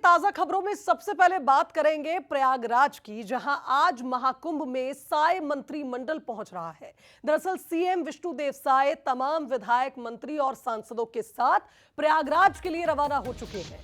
ताजा खबरों में सबसे पहले बात करेंगे प्रयागराज की, जहां आज महाकुंभ में साय मंत्रिमंडल पहुंच रहा है। दरअसल सीएम विष्णुदेव साय तमाम विधायक, मंत्री और सांसदों के साथ प्रयागराज के लिए रवाना हो चुके हैं।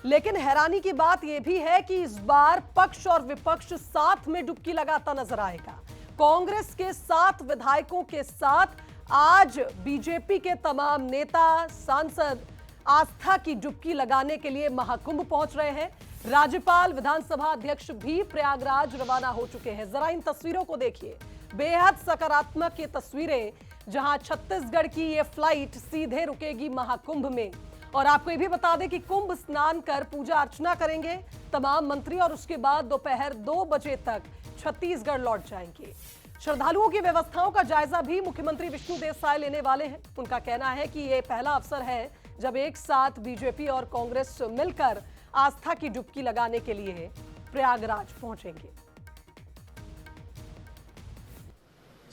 लेकिन हैरानी की बात यह भी है कि इस बार पक्ष और विपक्ष साथ में डुबकी लगाता नजर आएगा। कांग्रेस के 7 विधायकों के साथ आज बीजेपी के तमाम नेता, सांसद आस्था की डुबकी लगाने के लिए महाकुंभ पहुंच रहे हैं। राज्यपाल, विधानसभा अध्यक्ष भी प्रयागराज रवाना हो चुके हैं। जरा इन तस्वीरों को देखिए, बेहद सकारात्मक ये तस्वीरें, जहां छत्तीसगढ़ की ये फ्लाइट सीधे रुकेगी महाकुंभ में। और आपको ये भी बता दें कि कुंभ स्नान कर पूजा अर्चना करेंगे तमाम मंत्री और उसके बाद दोपहर 2 बजे तक छत्तीसगढ़ लौट जाएंगे। श्रद्धालुओं की व्यवस्थाओं का जायजा भी मुख्यमंत्री विष्णुदेव साय लेने वाले हैं। उनका कहना है कि यह पहला अवसर है जब एक साथ बीजेपी और कांग्रेस मिलकर आस्था की डुबकी लगाने के लिए प्रयागराज पहुंचेंगे।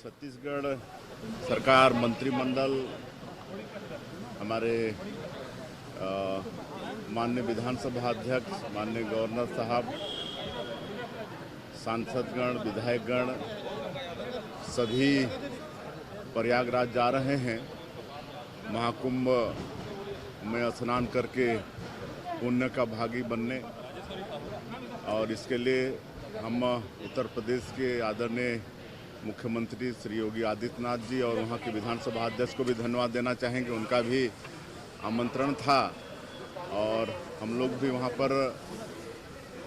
छत्तीसगढ़ सरकार, मंत्रिमंडल, हमारे माननीय विधानसभा अध्यक्ष, माननीय गवर्नर साहब, सांसदगण, विधायकगण सभी प्रयागराज जा रहे हैं महाकुंभ में स्नान करके पुण्य का भागी बनने। और इसके लिए हम उत्तर प्रदेश के आदरणीय मुख्यमंत्री श्री योगी आदित्यनाथ जी और वहाँ के विधानसभा अध्यक्ष को भी धन्यवाद देना चाहेंगे। उनका भी आमंत्रण था और हम लोग भी वहाँ पर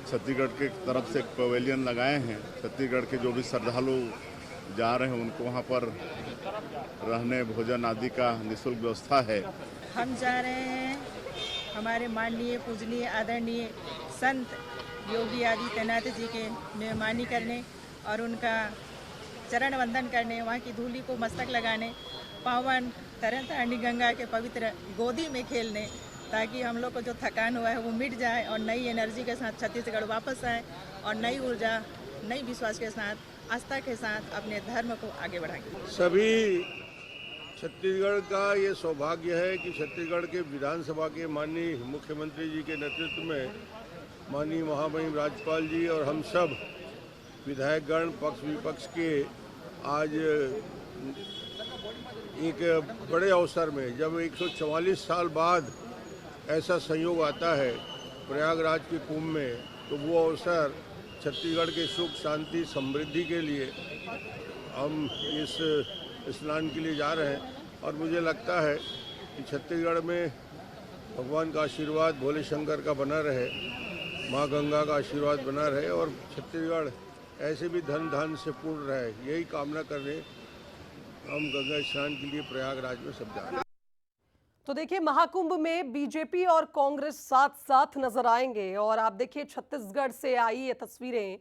छत्तीसगढ़ के तरफ से एक पवेलियन लगाए हैं। छत्तीसगढ़ के जो भी श्रद्धालु जा रहे हैं उनको वहाँ पर रहने, भोजन आदि का निःशुल्क व्यवस्था है। हम जा रहे हैं हमारे माननीय, पूजनीय, आदरणीय संत योगी आदित्यनाथ जी के मेहमानी करने और उनका चरण वंदन करने, वहाँ की धूलि को मस्तक लगाने, पावन तरतारिणी गंगा के पवित्र गोदी में खेलने, ताकि हम लोग को जो थकान हुआ है वो मिट जाए और नई एनर्जी के साथ छत्तीसगढ़ वापस आए और नई ऊर्जा, नई विश्वास के साथ, आस्था के साथ अपने धर्म को आगे बढ़ाएंगे। सभी छत्तीसगढ़ का ये सौभाग्य है कि छत्तीसगढ़ के विधानसभा के माननीय मुख्यमंत्री जी के नेतृत्व में माननीय महामहिम राज्यपाल जी और हम सब विधायकगण, पक्ष विपक्ष के आज एक बड़े अवसर में, जब 144 साल बाद ऐसा संयोग आता है प्रयागराज के कुंभ में, तो वो अवसर छत्तीसगढ़ के सुख, शांति, समृद्धि के लिए हम इस स्नान के लिए जा रहे हैं। और मुझे लगता है कि छत्तीसगढ़ में भगवान का आशीर्वाद, भोले शंकर का बना रहे, माँ गंगा का आशीर्वाद बना रहे और छत्तीसगढ़ ऐसे भी धन धान से पूर्ण रहे, यही कामना कर रहे हम गंगा स्नान के लिए प्रयागराज में सब जा रहे हैं। तो देखिए, महाकुंभ में बीजेपी और कांग्रेस साथ साथ नजर आएंगे। और आप देखिए छत्तीसगढ़ से आई ये तस्वीरें,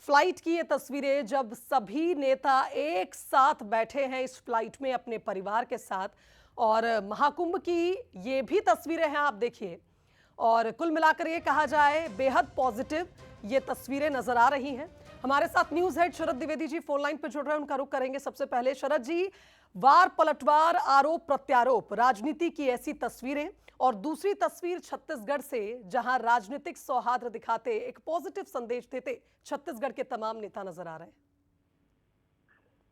फ्लाइट की ये तस्वीरें, जब सभी नेता एक साथ बैठे हैं इस फ्लाइट में अपने परिवार के साथ। और महाकुंभ की ये भी तस्वीरें हैं, आप देखिए। और कुल मिलाकर ये कहा जाए बेहद पॉजिटिव ये तस्वीरें नजर आ रही हैं। हमारे साथ न्यूज हेड शरद द्विवेदी जी फोन लाइन पर जुड़ रहे हैं, उनका रुख करेंगे। सबसे पहले शरद जी, वार पलटवार, आरोप प्रत्यारोप, राजनीति की ऐसी तस्वीरें, और दूसरी तस्वीर छत्तीसगढ़ से, जहां राजनीतिक सौहार्द दिखाते, एक पॉजिटिव संदेश देते छत्तीसगढ़ के तमाम नेता नजर आ रहे हैं।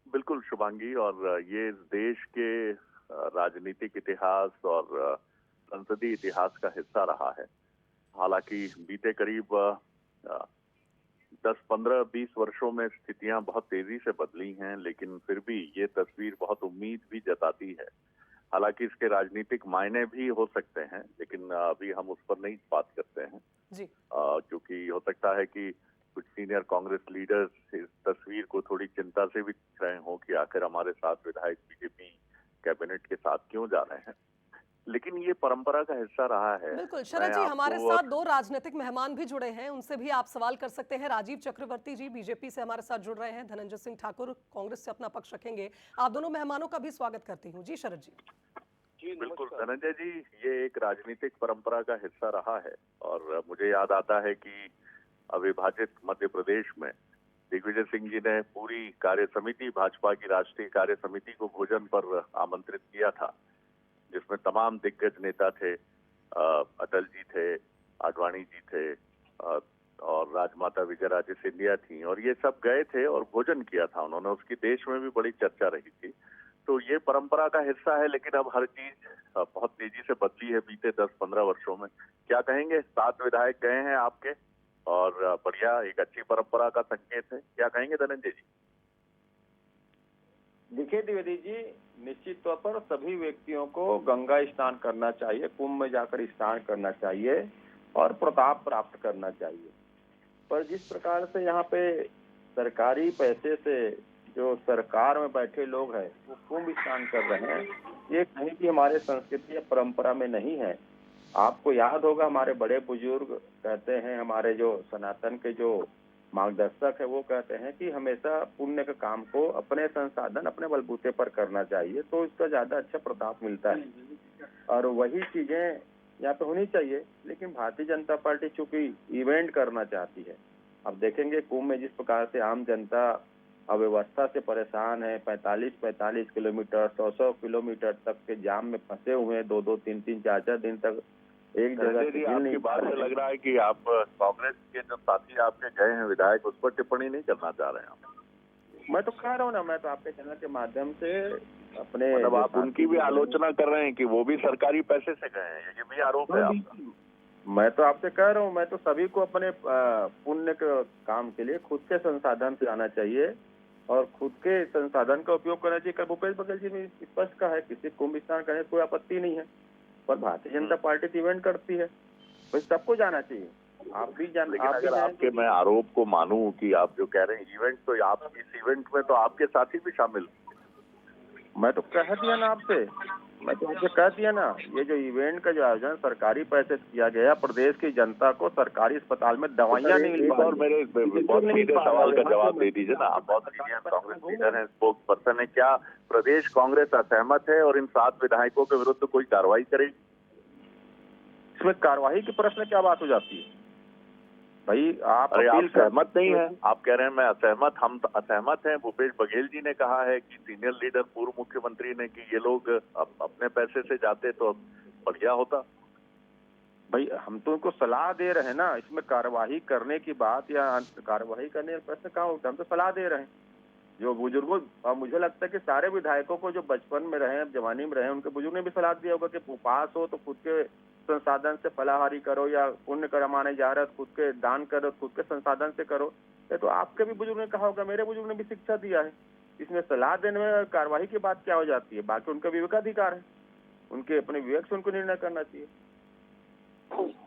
बिल्कुल शुभांगी, और ये देश के राजनीतिक इतिहास और संसदीय इतिहास का हिस्सा रहा है। हालांकि बीते करीब 10, 15, 20 वर्षों में स्थितियां बहुत तेजी से बदली हैं, लेकिन फिर भी ये तस्वीर बहुत उम्मीद भी जताती है। हालांकि इसके राजनीतिक मायने भी हो सकते हैं, लेकिन अभी हम उस पर नहीं बात करते हैं जी, क्योंकि हो सकता है कि कुछ सीनियर कांग्रेस लीडर्स इस तस्वीर को थोड़ी चिंता से भी देख रहे हों कि आखिर हमारे साथ विधायक बीजेपी कैबिनेट के साथ क्यों जा रहे हैं। लेकिन ये परंपरा का हिस्सा रहा है। बिल्कुल शरद जी, हमारे साथ 2 राजनीतिक मेहमान भी जुड़े हैं, उनसे भी आप सवाल कर सकते हैं। राजीव चक्रवर्ती जी बीजेपी से हमारे साथ जुड़ रहे हैं, धनंजय सिंह ठाकुर कांग्रेस से अपना पक्ष रखेंगे। आप दोनों मेहमानों का भी स्वागत करती हूँ। जी शरद जी। बिल्कुल धनंजय जी, ये एक राजनीतिक परंपरा का हिस्सा रहा है। और मुझे याद आता है कि अविभाजित मध्य प्रदेश में दिग्विजय सिंह जी ने पूरी कार्य समिति, भाजपा की राष्ट्रीय कार्य समिति को भोजन पर आमंत्रित किया था, जिसमें तमाम दिग्गज नेता थे। अटल जी थे, आडवाणी जी थे, और राजमाता विजयराजे सिंधिया थी, और ये सब गए थे और भोजन किया था उन्होंने। उसकी देश में भी बड़ी चर्चा रही थी। तो ये परंपरा का हिस्सा है, लेकिन अब हर चीज बहुत तेजी से बदली है बीते 10-15 वर्षों में। क्या कहेंगे? 7 विधायक गए हैं आपके, और बढ़िया, एक अच्छी परंपरा का संकेत है। क्या कहेंगे धनंजय जी? देखिए द्विवेदी जी, निश्चित तौर पर सभी व्यक्तियों को गंगा स्नान करना चाहिए, कुंभ में जाकर स्नान करना चाहिए और प्रताप प्राप्त करना चाहिए। पर जिस प्रकार से यहाँ पे सरकारी पैसे से जो सरकार में बैठे लोग हैं वो कुंभ स्नान कर रहे हैं, ये कहीं भी हमारे संस्कृति या परंपरा में नहीं है। आपको याद होगा, हमारे बड़े बुजुर्ग कहते हैं, हमारे जो सनातन के जो मार्गदर्शक है वो कहते हैं कि हमेशा पुण्य के काम को अपने संसाधन अपने बलबूते पर करना चाहिए, तो इसका ज्यादा अच्छा प्रताप मिलता है। और वही चीजें यहाँ पे होनी चाहिए। लेकिन भारतीय जनता पार्टी चूंकि इवेंट करना चाहती है, अब देखेंगे कुंभ में जिस प्रकार से आम जनता अव्यवस्था से परेशान है, 45-45 किलोमीटर 100-100 किलोमीटर तक के जाम में फंसे हुए हैं, 2-2, 3-3, 4-4 दिन तक एक जगह से आपकी बात से लग रहा है कि आप कांग्रेस के जो साथी आपके गए हैं विधायक, उस पर टिप्पणी नहीं करना चाह रहे हैं आप। मैं तो कह रहा हूँ ना, मैं तो आपके चैनल के माध्यम से अपने मतलब आप उनकी भी आलोचना कर रहे हैं कि वो भी सरकारी पैसे से गए हैं, ये भी आरोप है आपका। मैं तो आपसे कह रहा हूँ, मैं तो सभी को अपने पुण्य के काम के लिए खुद के संसाधन से आना चाहिए और खुद के संसाधन का उपयोग करना चाहिए। कल भूपेश बघेल जी ने स्पष्ट कहा है, किसी कुंभ स्नान करने से कोई आपत्ति नहीं है, पर भारतीय जनता पार्टी तो इवेंट करती है, भाई सबको जाना चाहिए। आप भी जान, लेकिन अगर आपके मैं आरोप को मानूं कि आप जो कह रहे हैं इवेंट, तो आप इस इवेंट में तो आपके साथी भी शामिल। मैं तो कह दिया ना आपसे, मैं तो आपसे कह दिया ना, ये जो इवेंट का जो आयोजन सरकारी पैसे से किया गया, प्रदेश की जनता को सरकारी अस्पताल में दवाइयां नहीं मिल पा रही। और मेरे बहुत सीधे सवाल का जवाब दे दीजिए ना, आप बहुत सीनियर कांग्रेस लीडर हैं, स्पोक्स पर्सन है, क्या प्रदेश कांग्रेस असहमत है और इन 7 विधायकों के विरुद्ध कोई कार्रवाई करेगी? इसमें कार्रवाई की प्रश्न क्या बात हो जाती है भाई? आप सहमत नहीं है, आप कह रहे हैं मैं असहमत, हम असहमत हैं। भूपेश बघेल जी ने कहा है कि सीनियर लीडर पूर्व मुख्यमंत्री ने कि ये लोग अपने पैसे से जाते तो बढ़िया होता। भाई हम तो उनको सलाह दे रहे हैं ना, इसमें कार्यवाही करने की बात या कार्यवाही करने का प्रश्न कहाँ होता है? हम तो सलाह दे रहे हैं जो बुजुर्गों, और मुझे लगता है कि सारे विधायकों को जो बचपन में रहे, जवानी में रहे, उनके बुजुर्ग ने भी सलाह दिया होगा कि पास हो तो खुद के संसाधन से फलाहारी करो, या पुण्य कमाने जा रहे हो खुद के दान करो, खुद के संसाधन से करो। ये तो आपके भी बुजुर्ग ने कहा होगा, मेरे बुजुर्ग ने भी शिक्षा दिया है। इसमें सलाह देने में कार्रवाई की बात क्या हो जाती है? बाकी उनका विवेकाधिकार है, उनके अपने विवेक से उनको निर्णय करना चाहिए।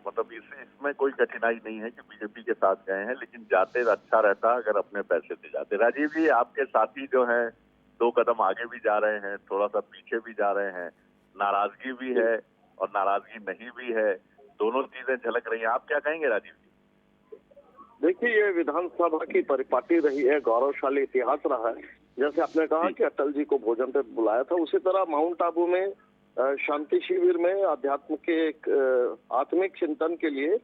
मतलब इसमें कोई कठिनाई नहीं है कि बीजेपी के साथ गए हैं, लेकिन जाते अच्छा रहता अगर अपने पैसे से जाते। राजीव जी, आपके साथी जो हैं 2 कदम आगे भी जा रहे हैं, थोड़ा सा पीछे भी जा रहे हैं, नाराजगी भी है और नाराजगी नहीं भी है, दोनों चीजें झलक रही हैं। आप क्या कहेंगे राजीव जी? देखिए, ये विधानसभा की परिपाटी रही है, गौरवशाली इतिहास रहा है। जैसे आपने कहा कि अटल जी को भोजन पे बुलाया था, उसी तरह माउंट आबू में शांति शिविर में अध्यात्म के एक आत्मिक चिंतन के लिए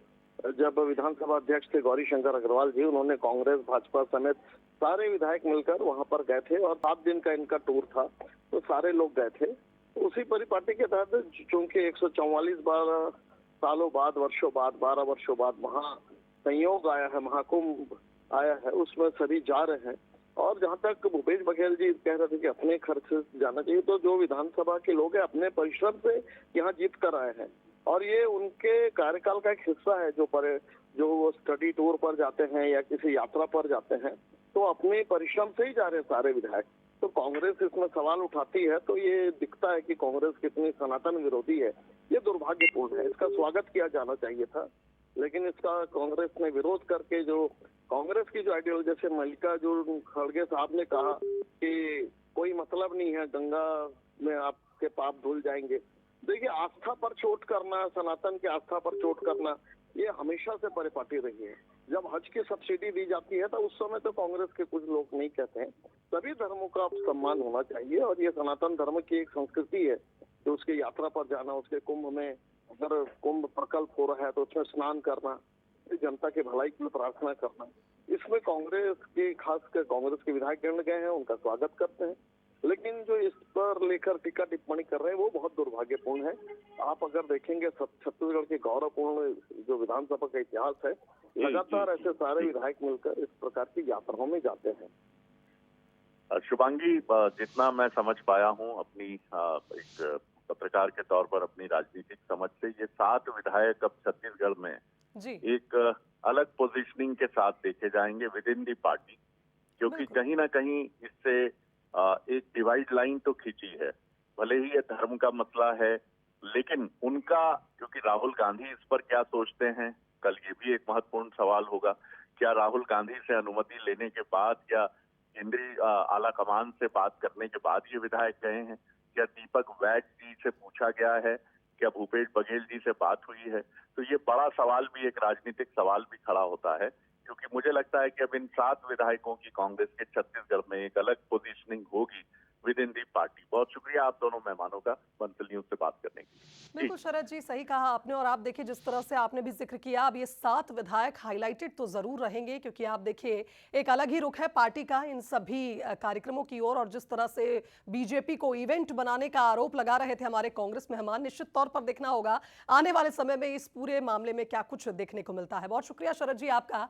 जब विधानसभा अध्यक्ष थे गौरी शंकर अग्रवाल जी, उन्होंने कांग्रेस भाजपा समेत सारे विधायक मिलकर वहां पर गए थे और 7 दिन का इनका टूर था, तो सारे लोग गए थे। उसी परिपाटी के तहत चूंकि 144 बार सालों बाद, वर्षों बाद, 12 वर्षों बाद वहाँ संयोग आया है, महाकुंभ आया है, उसमें सभी जा रहे हैं। और जहाँ तक भूपेश बघेल जी कह रहे थे कि अपने खर्च से जाना चाहिए, तो जो विधानसभा के लोग हैं अपने परिश्रम से यहाँ जीत कर आए हैं और ये उनके कार्यकाल का एक हिस्सा है। जो वो स्टडी टूर पर जाते हैं या किसी यात्रा पर जाते हैं तो अपने परिश्रम से ही जा रहे हैं सारे विधायक। तो कांग्रेस इसमें सवाल उठाती है तो ये दिखता है कि कांग्रेस कितनी सनातन विरोधी है। ये दुर्भाग्यपूर्ण है, इसका स्वागत किया जाना चाहिए था, लेकिन इसका कांग्रेस ने विरोध करके जो कांग्रेस की जो आइडियोलॉजी, जैसे मल्लिकार्जुन खड़गे साहब ने कहा कि कोई मतलब नहीं है, गंगा में आपके पाप धुल जाएंगे। देखिए, आस्था पर चोट करना, सनातन की आस्था पर चोट करना, ये हमेशा से परिपाटी रही है। जब हज की सब्सिडी दी जाती है तो उस समय तो कांग्रेस के कुछ लोग नहीं कहते हैं। सभी धर्मों का सम्मान होना चाहिए और ये सनातन धर्म की एक संस्कृति है कि उसके यात्रा पर जाना, उसके कुंभ में अगर कुंभ प्रकल्प हो रहा है तो उसमें स्नान करना, जनता के भलाई की प्रार्थना करना, इसमें कांग्रेस के खासकर कांग्रेस के विधायक गण गए हैं, उनका स्वागत करते हैं। लेकिन जो इस पर लेकर टीका टिप्पणी कर रहे हैं वो बहुत दुर्भाग्यपूर्ण है। आप अगर देखेंगे छत्तीसगढ़ के गौरवपूर्ण जो विधानसभा का इतिहास है, लगातार ऐसे सारे विधायक मिलकर इस प्रकार की यात्राओं में जाते हैं। शुभांगी, जितना मैं समझ पाया हूं अपनी एक पत्रकार के तौर पर अपनी राजनीतिक समझ से, ये 7 विधायक अब छत्तीसगढ़ में जी एक अलग पोजीशनिंग के साथ देखे जाएंगे विद इन दी पार्टी, क्योंकि कहीं ना कहीं इससे एक डिवाइड लाइन तो खींची है। भले ही ये धर्म का मसला है, लेकिन उनका, क्योंकि राहुल गांधी इस पर क्या सोचते हैं, कल ये भी एक महत्वपूर्ण सवाल होगा। क्या राहुल गांधी से अनुमति लेने के बाद या केंद्रीय आला कमान से बात करने के बाद ये विधायक गए हैं? क्या दीपक वैद जी से पूछा गया है? क्या भूपेश बघेल जी से बात हुई है? तो ये बड़ा सवाल भी, एक राजनीतिक सवाल भी खड़ा होता है, क्योंकि मुझे लगता है कि अब इन 7 विधायकों की कांग्रेस के छत्तीसगढ़ में एक अलग पोजीशनिंग होगी विद इन दी पार्टी। बहुत शुक्रिया आप दोनों मेहमानों का मंथली न्यूज से बात करने के लिए। बिल्कुल शरद जी, सही कहा आपने। और आप देखिए जिस तरह से आपने भी जिक्र किया, अब ये 7 विधायक हाईलाइटेड तो जरूर रहेंगे, क्योंकि आप देखिए एक अलग ही रुख है पार्टी का इन सभी कार्यक्रमों की ओर। और जिस तरह से बीजेपी को इवेंट बनाने का आरोप लगा रहे थे हमारे कांग्रेस मेहमान, निश्चित तौर पर देखना होगा आने वाले समय में इस पूरे मामले में क्या कुछ देखने को मिलता है। बहुत शुक्रिया शरद जी आपका।